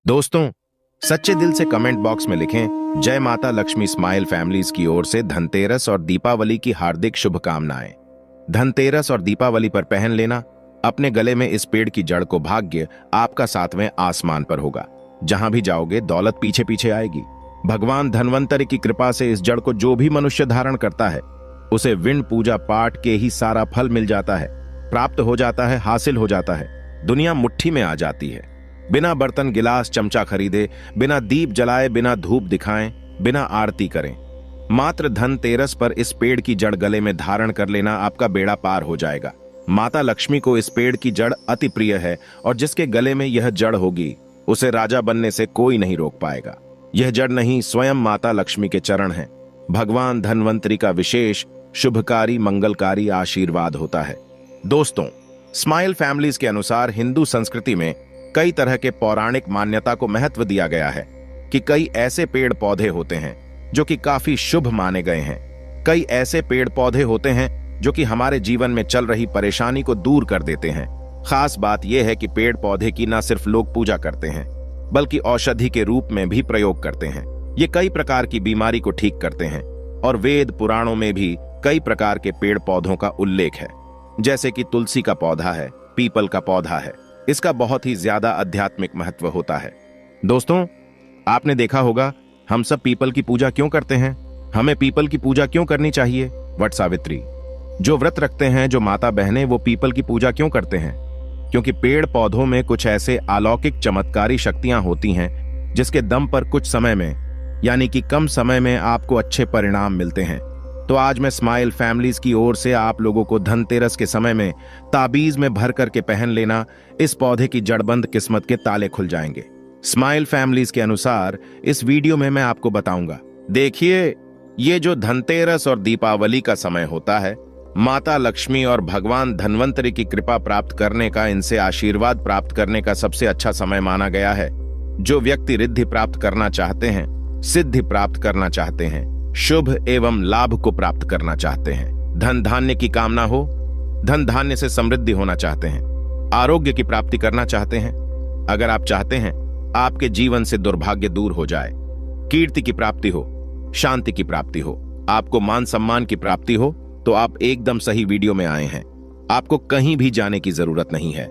दोस्तों, सच्चे दिल से कमेंट बॉक्स में लिखें जय माता लक्ष्मी स्माइल फैमिलीज की ओर से धनतेरस और दीपावली की हार्दिक शुभकामनाएं। धनतेरस और दीपावली पर पहन लेना अपने गले में इस पेड़ की जड़ को भाग्य आपका सातवें आसमान पर होगा। जहां भी जाओगे दौलत पीछे पीछे आएगी। भगवान धन्वंतरि की कृपा से इस जड़ को जो भी मनुष्य धारण करता है उसे विण पूजा पाठ के ही सारा फल मिल जाता है, प्राप्त हो जाता है, हासिल हो जाता है। दुनिया मुट्ठी में आ जाती है। बिना बर्तन गिलास चमचा खरीदे, बिना दीप जलाए, बिना धूप दिखाएं, बिना आरती करें, मात्र धनतेरस पर इस पेड़ की जड़ गले में धारण कर लेना आपका बेड़ा पार हो जाएगा। माता लक्ष्मी को इस पेड़ की जड़ अति प्रिय है और जिसके गले में यह जड़ होगी उसे राजा बनने से कोई नहीं रोक पाएगा। यह जड़ नहीं, स्वयं माता लक्ष्मी के चरण हैं। भगवान धन्वंतरि का विशेष शुभकारी मंगलकारी आशीर्वाद होता है। दोस्तों, स्माइल फैमिलीज के अनुसार हिंदू संस्कृति में कई तरह के पौराणिक मान्यता को महत्व दिया गया है कि कई ऐसे पेड़ पौधे होते हैं जो कि काफी शुभ माने गए हैं। कई ऐसे पेड़ पौधे होते हैं जो कि हमारे जीवन में चल रही परेशानी को दूर कर देते हैं। खास बात यह है कि पेड़ पौधे की न सिर्फ लोग पूजा करते हैं बल्कि औषधि के रूप में भी प्रयोग करते हैं। ये कई प्रकार की बीमारी को ठीक करते हैं और वेद पुराणों में भी कई प्रकार के पेड़ पौधों का उल्लेख है। जैसे कि तुलसी का पौधा है, पीपल का पौधा है। इसका बहुत ही ज्यादा आध्यात्मिक महत्व होता है। दोस्तों, आपने देखा होगा हम सब पीपल की पूजा क्यों करते हैं। हमें पीपल की पूजा क्यों करनी चाहिए। वट सावित्री, जो व्रत रखते हैं, जो माता बहनें, वो पीपल की पूजा क्यों करते हैं? क्योंकि पेड़ पौधों में कुछ ऐसे अलौकिक चमत्कारी शक्तियां होती हैं जिसके दम पर कुछ समय में, यानी कि कम समय में आपको अच्छे परिणाम मिलते हैं। तो आज मैं स्माइल फैमिलीज की ओर से आप लोगों को धनतेरस के समय में ताबीज में भर करके पहन लेना, इस पौधे की जड़बंद किस्मत के ताले खुल जाएंगे। स्माइल फैमिलीज के अनुसार इस वीडियो में मैं आपको बताऊंगा। देखिए, ये जो धनतेरस और दीपावली का समय होता है, माता लक्ष्मी और भगवान धन्वंतरि की कृपा प्राप्त करने का, इनसे आशीर्वाद प्राप्त करने का सबसे अच्छा समय माना गया है। जो व्यक्ति रिद्धि प्राप्त करना चाहते हैं, सिद्धि प्राप्त करना चाहते हैं, शुभ एवं लाभ को प्राप्त करना चाहते हैं, धन धान्य की कामना हो, धन धान्य से समृद्धि होना चाहते हैं, आरोग्य की प्राप्ति करना चाहते हैं, अगर आप चाहते हैं आपके जीवन से दुर्भाग्य दूर हो जाए, कीर्ति की प्राप्ति हो, शांति की प्राप्ति हो, आपको मान सम्मान की प्राप्ति हो, तो आप एकदम सही वीडियो में आए हैं। आपको कहीं भी जाने की जरूरत नहीं है।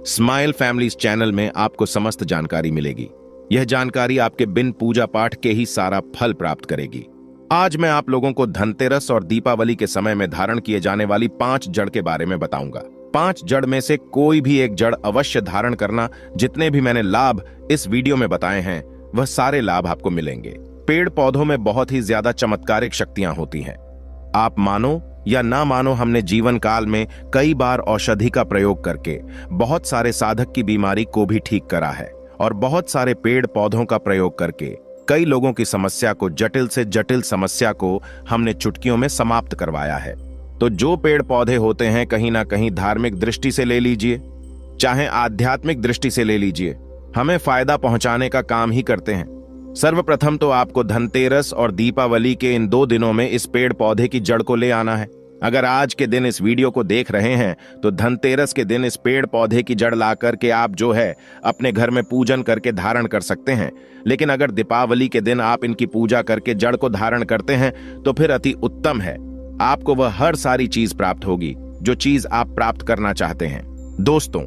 स्माइल फैमिलीज चैनल में आपको समस्त जानकारी मिलेगी। यह जानकारी आपके बिन पूजा पाठ के ही सारा फल प्राप्त करेगी। आज मैं आप लोगों को धनतेरस और दीपावली के समय में धारण किए जाने वाली 5 जड़ के बारे में बताऊंगा। 5 जड़ में से कोई भी एक जड़ अवश्य धारण करना। जितने भी मैंने लाभ इस वीडियो में बताए हैं वह सारे लाभ आपको मिलेंगे। पेड़ पौधों में बहुत ही ज्यादा चमत्कारिक शक्तियां होती हैं। आप मानो या ना मानो, हमने जीवन काल में कई बार औषधि का प्रयोग करके बहुत सारे साधक की बीमारी को भी ठीक करा है और बहुत सारे पेड़ पौधों का प्रयोग करके कई लोगों की समस्या को, जटिल से जटिल समस्या को हमने चुटकियों में समाप्त करवाया है। तो जो पेड़ पौधे होते हैं, कहीं ना कहीं धार्मिक दृष्टि से ले लीजिए, चाहे आध्यात्मिक दृष्टि से ले लीजिए, हमें फायदा पहुंचाने का काम ही करते हैं। सर्वप्रथम तो आपको धनतेरस और दीपावली के इन 2 दिनों में इस पेड़ पौधे की जड़ को ले आना है। अगर आज के दिन इस वीडियो को देख रहे हैं तो धनतेरस के दिन इस पेड़ पौधे की जड़ ला करके आप जो है अपने घर में पूजन करके धारण कर सकते हैं। लेकिन अगर दीपावली के दिन आप इनकी पूजा करके जड़ को धारण करते हैं तो फिर अति उत्तम है। आपको वह हर सारी चीज प्राप्त होगी जो चीज आप प्राप्त करना चाहते हैं। दोस्तों,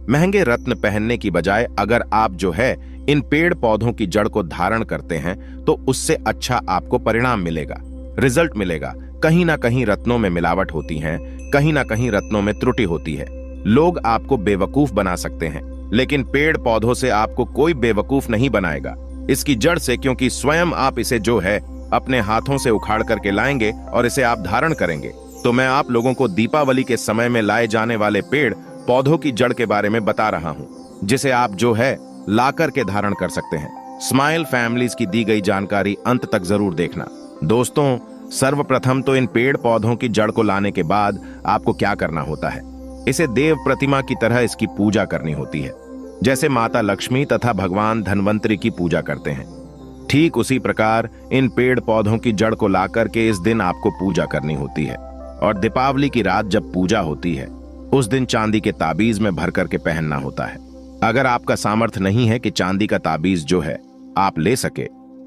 महंगे रत्न पहनने की बजाय अगर आप जो है इन पेड़ पौधों की जड़ को धारण करते हैं तो उससे अच्छा आपको परिणाम मिलेगा, रिजल्ट मिलेगा। कहीं ना कहीं रत्नों में मिलावट होती है, कहीं ना कहीं रत्नों में त्रुटि होती है। लोग आपको बेवकूफ बना सकते हैं, लेकिन पेड़ पौधों से आपको कोई बेवकूफ नहीं बनाएगा। इसकी जड़ से, क्योंकि स्वयं आप इसे जो है अपने हाथों से उखाड़ करके लाएंगे और इसे आप धारण करेंगे। तो मैं आप लोगों को दीपावली के समय में लाए जाने वाले पेड़ पौधों की जड़ के बारे में बता रहा हूं, जिसे आप जो है ला करके धारण कर सकते हैं। स्माइल फैमिलीज की दी गई जानकारी अंत तक जरूर देखना। दोस्तों, सर्वप्रथम तो इन पेड़ पौधों की जड़ को लाने के बाद आपको क्या करना होता है, इसे देव प्रतिमा की तरह इसकी पूजा करनी होती है। जैसे माता लक्ष्मी तथा भगवान धन्वंतरि की पूजा करते हैं, ठीक उसी प्रकार इन पेड़ पौधों की जड़ को ला करके इस दिन आपको पूजा करनी होती है। और दीपावली की रात जब पूजा होती है उस दिन चांदी के ताबीज में भर करके पहनना होता है। अगर आपका सामर्थ्य नहीं है कि चांदी का ताबीज जो है आप ले सके,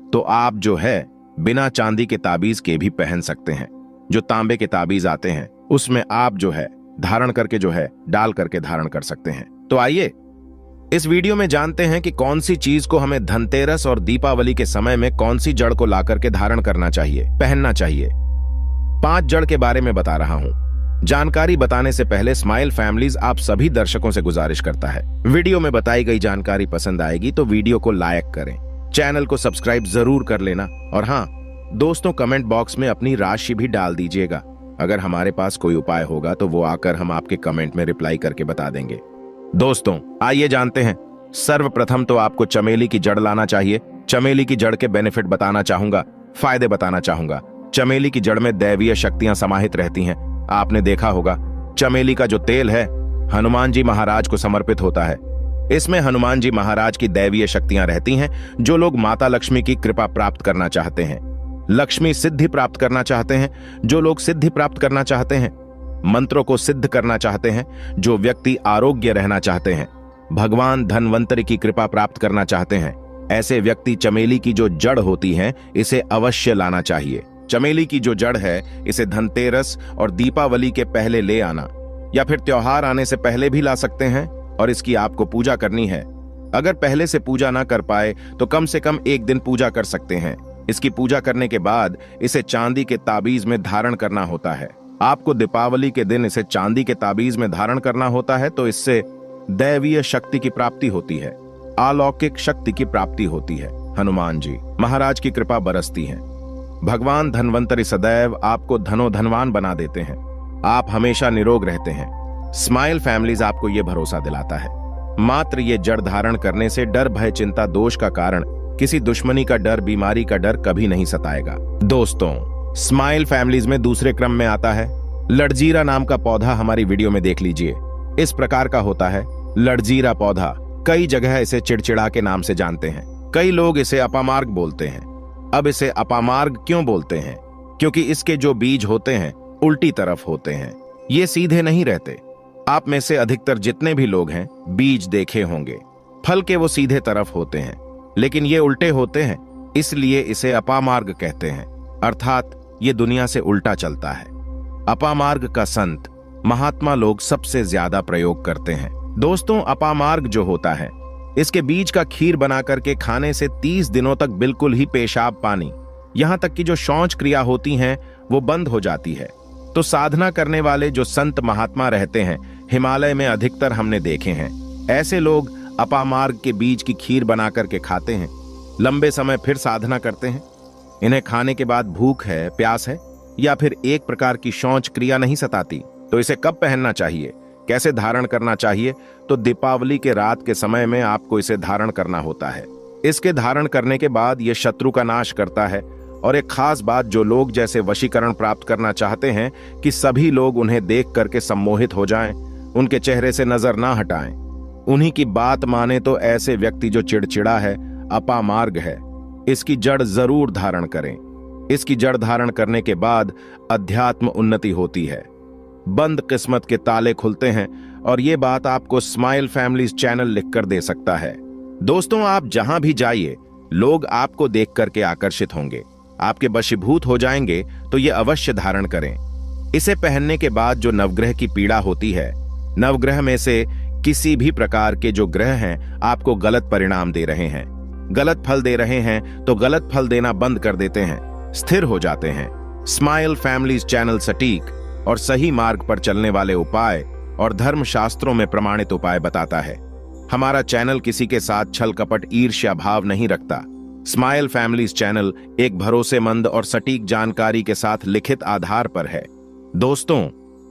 तो आप जो है बिना चांदी के ताबीज के भी पहन सकते हैं। जो तांबे के ताबीज आते हैं उसमें आप जो है धारण करके जो है डाल करके धारण कर सकते हैं। तो आइए इस वीडियो में जानते हैं कि कौन सी चीज को हमें धनतेरस और दीपावली के समय में कौन सी जड़ को ला करके धारण करना चाहिए, पहनना चाहिए। 5 जड़ के बारे में बता रहा हूं। जानकारी बताने से पहले स्माइल फैमिलीज आप सभी दर्शकों से गुजारिश करता है, वीडियो में बताई गई जानकारी पसंद आएगी तो वीडियो को लाइक करें, चैनल को सब्सक्राइब जरूर कर लेना और हाँ दोस्तों, कमेंट बॉक्स में अपनी राशि भी डाल दीजिएगा। अगर हमारे पास कोई उपाय होगा तो वो आकर हम आपके कमेंट में रिप्लाई करके बता देंगे। दोस्तों आइए जानते हैं। सर्वप्रथम तो आपको चमेली की जड़ लाना चाहिए। चमेली की जड़ के बेनिफिट बताना चाहूंगा, फायदे बताना चाहूंगा। चमेली की जड़ में दैवीय शक्तियां समाहित रहती हैं। आपने देखा होगा चमेली का जो तेल है हनुमान जी महाराज को समर्पित होता है। इसमें हनुमान जी महाराज की दैवीय शक्तियां रहती हैं। जो लोग माता लक्ष्मी की कृपा प्राप्त करना चाहते हैं, लक्ष्मी सिद्धि प्राप्त करना चाहते हैं, जो लोग सिद्धि प्राप्त करना चाहते हैं, मंत्रों को सिद्ध करना चाहते हैं, जो व्यक्ति आरोग्य रहना चाहते हैं, भगवान धनवंतरी की कृपा प्राप्त करना चाहते हैं, ऐसे व्यक्ति चमेली की जो जड़ होती है इसे अवश्य लाना चाहिए। चमेली की जो जड़ है इसे धनतेरस और दीपावली के पहले ले आना या फिर त्योहार आने से पहले भी ला सकते हैं और इसकी आपको पूजा करनी है। अगर पहले से पूजा ना कर पाए तो कम से कम 1 दिन पूजा कर सकते हैं। इसकी पूजा करने के बाद इसे चांदी के ताबीज में धारण करना होता है। आपको दीपावली के दिन इसे चांदी के ताबीज में धारण करना होता है तो इससे दैवीय शक्ति की प्राप्ति होती है, अलौकिक शक्ति की प्राप्ति होती है। हनुमान जी महाराज की कृपा बरसती है। भगवान धनवंतरी सदैव आपको धनवान बना देते हैं। आप हमेशा निरोग रहते हैं। स्माइल फैमिलीज आपको यह भरोसा दिलाता है। मात्र ये जड़ धारण करने से डर, भय, चिंता, दोष का कारण, किसी दुश्मनी का डर, बीमारी का डर कभी नहीं सताएगा। दोस्तों स्माइल फैमिलीज में दूसरे क्रम में आता है लड़जीरा नाम का पौधा। हमारी वीडियो में देख लीजिए, इस प्रकार का होता है लड़जीरा पौधा। कई जगह इसे चिड़चिड़ा के नाम से जानते हैं। कई लोग इसे अपामार्ग बोलते हैं। अब इसे अपामार्ग क्यों बोलते हैं? क्योंकि इसके जो बीज होते हैं उल्टी तरफ होते हैं, ये सीधे नहीं रहते। आप में से अधिकतर जितने भी लोग हैं बीज देखे होंगे, फल के वो सीधे तरफ होते हैं लेकिन ये उल्टे होते हैं, इसलिए इसे अपामार्ग कहते हैं। अर्थात ये दुनिया से उल्टा चलता है। अपामार्ग का संत महात्मा लोग सबसे ज्यादा प्रयोग करते हैं। दोस्तों अपामार्ग जो होता है इसके बीज का खीर बना करके खाने से 30 दिनों तक बिल्कुल ही पेशाब पानी, यहां तक कि जो शौच क्रिया होती हैं वो बंद हो जाती है। तो साधना करने वाले जो संत महात्मा रहते हैं हिमालय में अधिकतर हमने देखे हैं, ऐसे लोग अपामार्ग के बीज की खीर बना करके खाते हैं, लंबे समय फिर साधना करते हैं। इन्हें खाने के बाद भूख है, प्यास है या फिर एक प्रकार की शौच क्रिया नहीं सताती। तो इसे कब पहनना चाहिए, कैसे धारण करना चाहिए? तो दीपावली के रात के समय में आपको इसे धारण करना होता है। इसके धारण करने के बाद यह शत्रु का नाश करता है। और एक खास बात, जो लोग जैसे वशीकरण प्राप्त करना चाहते हैं कि सभी लोग उन्हें देख करके सम्मोहित हो जाएं, उनके चेहरे से नजर ना हटाएं, उन्हीं की बात माने, तो ऐसे व्यक्ति जो चिड़चिड़ा है, अपामार्ग है, इसकी जड़ जरूर धारण करें। इसकी जड़ धारण करने के बाद अध्यात्म उन्नति होती है, बंद किस्मत के ताले खुलते हैं और ये बात आपको स्माइल फैमिलीज चैनल लिखकर दे सकता है। दोस्तों आप जहां भी जाइए लोग आपको देख करके आकर्षित होंगे, आपके वशीभूत हो जाएंगे। तो ये अवश्य धारण करें। इसे पहनने के बाद जो नवग्रह की पीड़ा होती है, नवग्रह में से किसी भी प्रकार के जो ग्रह हैं आपको गलत परिणाम दे रहे हैं, गलत फल दे रहे हैं, तो गलत फल देना बंद कर देते हैं, स्थिर हो जाते हैं। स्माइल फैमिलीज चैनल सटीक और सही मार्ग पर चलने वाले उपाय और धर्म शास्त्रों में प्रमाणित उपाय बताता है। हमारा चैनल किसी के साथ छल कपट ईर्ष्या भाव नहीं रखता। स्माइल फैमिलीज चैनल एक भरोसेमंद और सटीक जानकारी के साथ लिखित आधार पर है। दोस्तों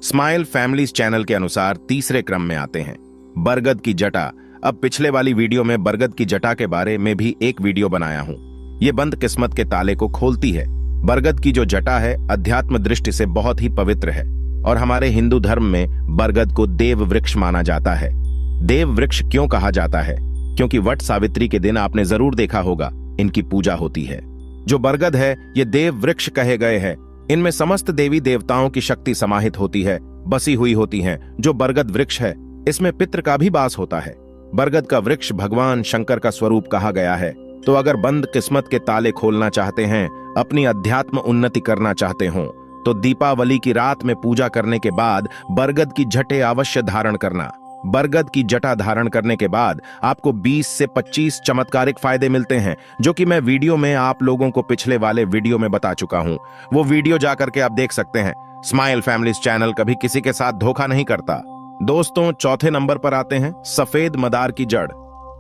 स्माइल फैमिलीज चैनल के अनुसार तीसरे क्रम में आते हैं बरगद की जटा। अब पिछले वाली वीडियो में बरगद की जटा के बारे में भी एक वीडियो बनाया हूं। ये बंद किस्मत के ताले को खोलती है। बरगद की जो जटा है अध्यात्म दृष्टि से बहुत ही पवित्र है और हमारे हिंदू धर्म में बरगद को देव वृक्ष माना जाता है। देव वृक्ष क्यों कहा जाता है? क्योंकि वट सावित्री के दिन आपने जरूर देखा होगा इनकी पूजा होती है। जो बरगद है ये देव वृक्ष कहे गए हैं। इनमें समस्त देवी देवताओं की शक्ति समाहित होती है, बसी हुई होती है। जो बरगद वृक्ष है इसमें पितृ का भी वास होता है। बरगद का वृक्ष भगवान शंकर का स्वरूप कहा गया है। तो अगर बंद किस्मत के ताले खोलना चाहते हैं, अपनी अध्यात्म उन्नति करना चाहते हो, तो दीपावली की रात में पूजा करने के बाद बरगद की जटे अवश्य धारण करना। बरगद की जटा धारण करने के बाद आपको 20 से 25 चमत्कारिक फायदे मिलते हैं, जो कि मैं वीडियो में आप लोगों को पिछले वाले वीडियो में बता चुका हूं। वो वीडियो जाकर के आप देख सकते हैं। स्माइल फैमिलीज चैनल कभी किसी के साथ धोखा नहीं करता। दोस्तों, चौथे नंबर पर आते हैं सफेद मदार की जड़।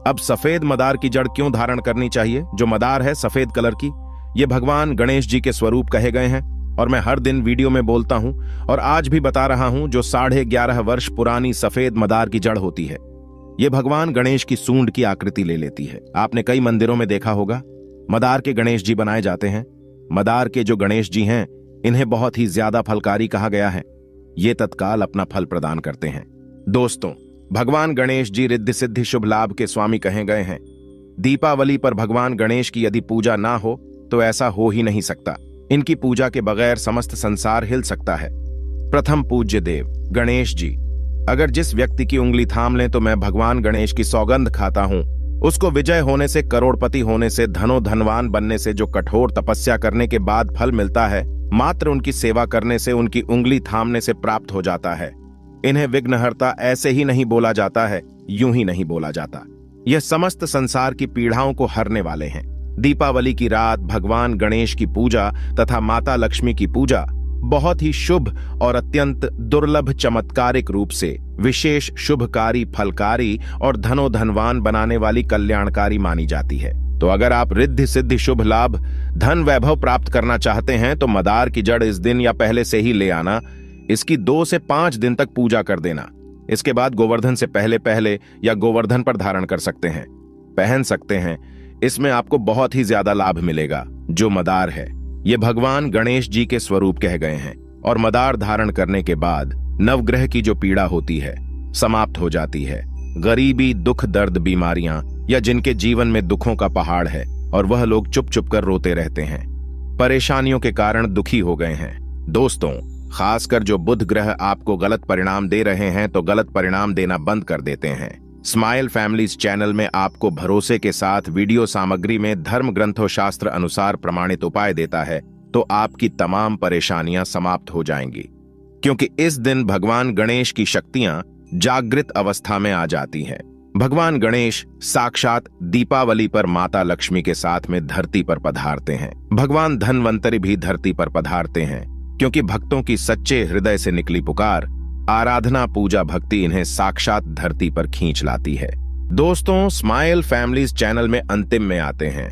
अब सफेद मदार की जड़ क्यों धारण करनी चाहिए? जो मदार है सफेद कलर की, ये भगवान गणेश जी के स्वरूप कहे गए हैं और मैं हर दिन वीडियो में बोलता हूं और आज भी बता रहा हूं। जो 11.5 वर्ष पुरानी सफेद मदार की जड़ होती है, ये भगवान गणेश की सूंड की आकृति ले लेती है। आपने कई मंदिरों में देखा होगा, मदार के गणेश जी बनाए जाते हैं। मदार के जो गणेश जी हैं, इन्हें बहुत ही ज्यादा फलकारी कहा गया है। ये तत्काल अपना फल प्रदान करते हैं। दोस्तों, भगवान गणेश जी रिद्धि सिद्धि शुभ लाभ के स्वामी कहे गए हैं। दीपावली पर भगवान गणेश की यदि पूजा ना हो तो ऐसा हो ही नहीं सकता। इनकी पूजा के बगैर समस्त संसार हिल सकता है। प्रथम पूज्य देव गणेश जी। अगर जिस व्यक्ति की उंगली थाम लें तो मैं भगवान गणेश की सौगंध खाता हूं, उसको विजय होने से, करोड़पति होने से, धनवान बनने से जो कठोर तपस्या करने के बाद फल मिलता है, मात्र उनकी सेवा करने से, उनकी उंगली थामने से प्राप्त हो जाता है। इन्हें विघ्नहर्ता ऐसे ही नहीं बोला जाता है, यूं ही नहीं बोला जाता। यह समस्त संसार की पीड़ाओं को हरने वाले हैं। दीपावली की रात भगवान गणेश की पूजा तथा माता लक्ष्मी की पूजा बहुत ही शुभ और अत्यंत दुर्लभ चमत्कारिक रूप से विशेष शुभकारी, फलकारी और धनवान बनाने वाली कल्याणकारी मानी जाती है। तो अगर आप रिद्धि सिद्धि शुभ लाभ, धन वैभव प्राप्त करना चाहते हैं तो मदार की जड़ इस दिन या पहले से ही ले आना। इसकी 2 से 5 दिन तक पूजा कर देना। इसके बाद गोवर्धन से पहले या गोवर्धन पर धारण कर सकते हैं, पहन सकते हैं। इसमें आपको बहुत ही ज्यादा लाभ मिलेगा। जो मदार है, ये भगवान गणेश जी के स्वरूप कहे गए हैं और मदार धारण करने के बाद नवग्रह की जो पीड़ा होती है समाप्त हो जाती है। गरीबी, दुख, दर्द, बीमारियां या जिनके जीवन में दुखों का पहाड़ है और वह लोग चुप चुप कर रोते रहते हैं, परेशानियों के कारण दुखी हो गए हैं। दोस्तों, खासकर जो बुध ग्रह आपको गलत परिणाम दे रहे हैं, तो गलत परिणाम देना बंद कर देते हैं। स्माइल फैमिलीज चैनल में आपको भरोसे के साथ वीडियो सामग्री में धर्म ग्रंथों शास्त्र अनुसार प्रमाणित उपाय देता है, तो आपकी तमाम परेशानियां समाप्त हो जाएंगी। क्योंकि इस दिन भगवान गणेश की शक्तियां जागृत अवस्था में आ जाती हैं। भगवान गणेश साक्षात दीपावली पर माता लक्ष्मी के साथ में धरती पर पधारते हैं। भगवान धनवंतरी भी धरती पर पधारते हैं, क्योंकि भक्तों की सच्चे हृदय से निकली पुकार, आराधना, पूजा, भक्ति इन्हें साक्षात धरती पर खींच लाती है। दोस्तों, स्माइल फैमिलीज चैनल में अंतिम में आते हैं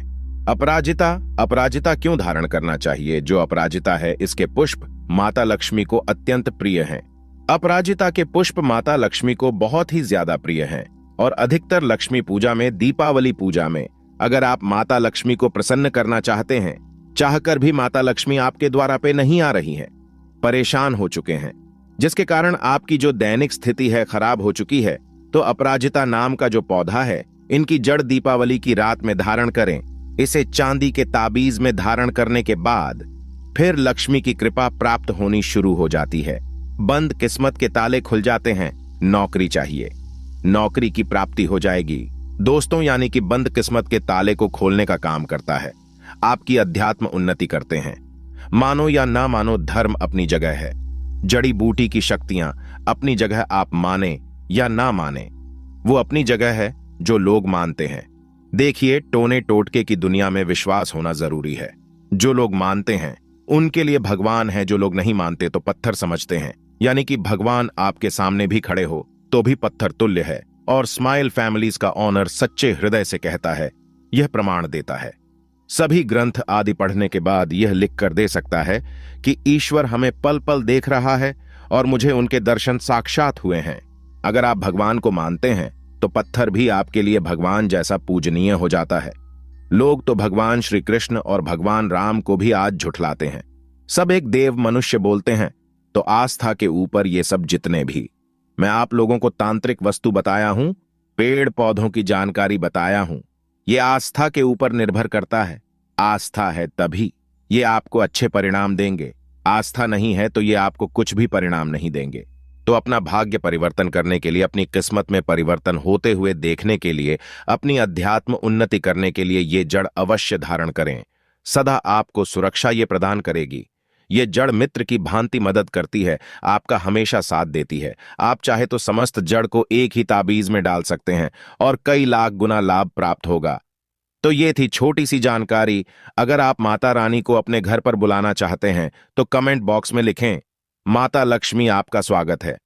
अपराजिता। अपराजिता क्यों धारण करना चाहिए? जो अपराजिता है, इसके पुष्प माता लक्ष्मी को अत्यंत प्रिय हैं। अपराजिता के पुष्प माता लक्ष्मी को बहुत ही ज्यादा प्रिय हैं और अधिकतर लक्ष्मी पूजा में, दीपावली पूजा में, अगर आप माता लक्ष्मी को प्रसन्न करना चाहते हैं, चाहकर भी माता लक्ष्मी आपके द्वार पे नहीं आ रही है, परेशान हो चुके हैं, जिसके कारण आपकी जो दैनिक स्थिति है खराब हो चुकी है, तो अपराजिता नाम का जो पौधा है, इनकी जड़ दीपावली की रात में धारण करें। इसे चांदी के ताबीज में धारण करने के बाद फिर लक्ष्मी की कृपा प्राप्त होनी शुरू हो जाती है। बंद किस्मत के ताले खुल जाते हैं। नौकरी चाहिए, नौकरी की प्राप्ति हो जाएगी। दोस्तों, यानी कि बंद किस्मत के ताले को खोलने का काम करता है। आपकी अध्यात्म उन्नति करते हैं। मानो या ना मानो, धर्म अपनी जगह है, जड़ी बूटी की शक्तियां अपनी जगह, आप माने या ना माने, वो अपनी जगह है जो लोग मानते हैं। देखिए, टोने टोटके की दुनिया में विश्वास होना जरूरी है। जो लोग मानते हैं उनके लिए भगवान है, जो लोग नहीं मानते तो पत्थर समझते हैं। यानी कि भगवान आपके सामने भी खड़े हो तो भी पत्थर तुल्य है। और स्माइल फैमिलीज का ऑनर सच्चे हृदय से कहता है, यह प्रमाण देता है। सभी ग्रंथ आदि पढ़ने के बाद यह लिख कर दे सकता है कि ईश्वर हमें पल पल देख रहा है और मुझे उनके दर्शन साक्षात हुए हैं। अगर आप भगवान को मानते हैं तो पत्थर भी आपके लिए भगवान जैसा पूजनीय हो जाता है। लोग तो भगवान श्री कृष्ण और भगवान राम को भी आज झुठलाते हैं। सब एक देव मनुष्य बोलते हैं, तो आस्था के ऊपर ये सब जितने भी मैं आप लोगों को तांत्रिक वस्तु बताया हूं, पेड़ पौधों की जानकारी बताया हूं, ये आस्था के ऊपर निर्भर करता है। आस्था है तभी ये आपको अच्छे परिणाम देंगे, आस्था नहीं है तो ये आपको कुछ भी परिणाम नहीं देंगे। तो अपना भाग्य परिवर्तन करने के लिए, अपनी किस्मत में परिवर्तन होते हुए देखने के लिए, अपनी अध्यात्म उन्नति करने के लिए ये जड़ अवश्य धारण करें। सदा आपको सुरक्षा ये प्रदान करेगी। ये जड़ मित्र की भांति मदद करती है, आपका हमेशा साथ देती है। आप चाहे तो समस्त जड़ को एक ही ताबीज में डाल सकते हैं और कई लाख गुना लाभ प्राप्त होगा। तो ये थी छोटी सी जानकारी। अगर आप माता रानी को अपने घर पर बुलाना चाहते हैं तो कमेंट बॉक्स में लिखें, माता लक्ष्मी आपका स्वागत है।